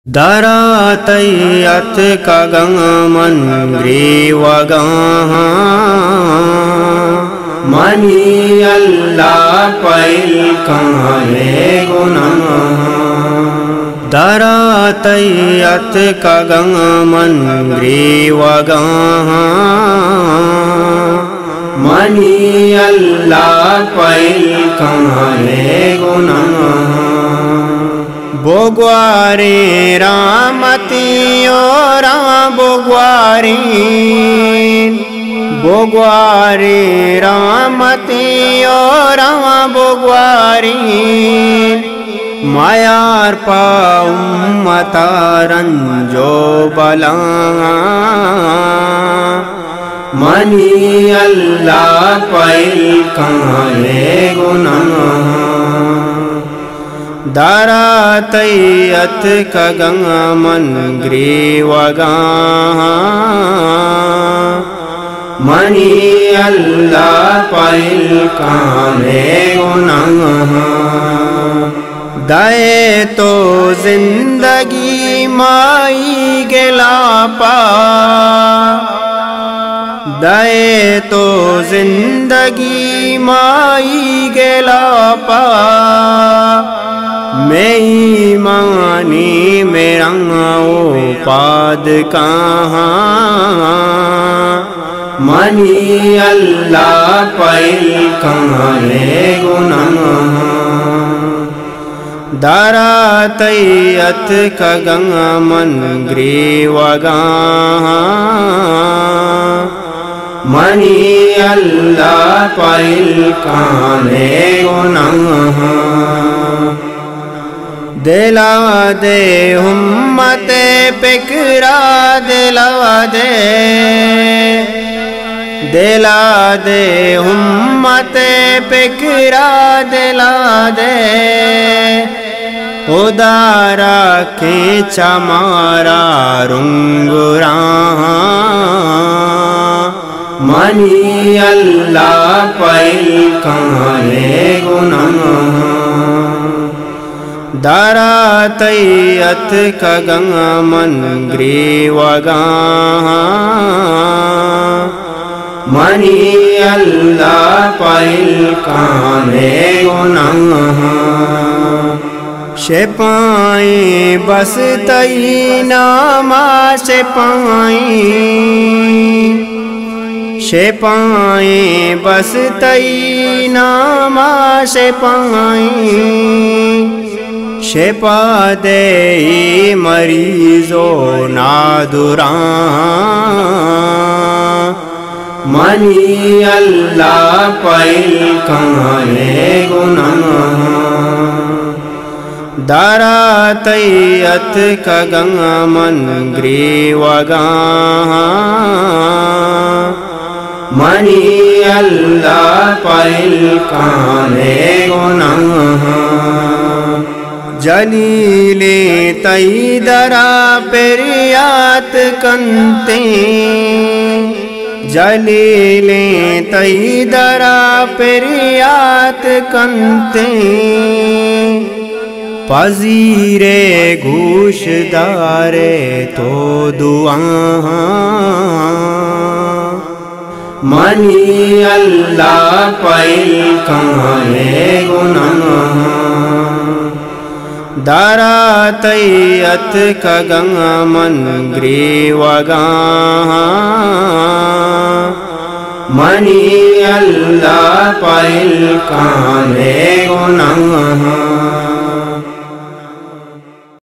Daratayat kagaman grivagaha Mani Allah pail kane gunaha Daratayat kagaman grivagaha Mani Allah pail kane gunaha Bogwari Ramati Ora Bogwari Ramati Ora Bogwari Mayar pa ummataran jo bala Mani Allah pail kane gunaha Daratayat kagaman grivagaha Mani Allah pail kane gunaha Daye to zindagi mai gelapa Daye to zindagi mai gelapa میں ایمانی میرا اوپاد کہاں منی اللہ pile کانے گناہ داراتیت کگمن گریوگاہ منی اللہ pile کانے گناہ دلا دے امت پکرا دلا دے امت پکرا دلا دے خدا رکھے چمارا رنگراں منی اللہ پائل کانے گناہ داراتیت کگمن گریوگاہ منی اللہ پائل کانے گناہ شپائیں بس تئی ناما شپائیں بس تئی ناما شپا دے مریضو نادراں منی اللہ پائل کانے گناہ داراتیت کگمن گریوگاہ منی اللہ پائل کانے گناہ جلیل تئی درا پریات کنتے جلیل تئی درا پریات کنتے پذیر گوش دارے تو دعاں منی اللہ پائل کانے گناہ داراتیت کگمن گریوگاہ منی اللہ پائل کانے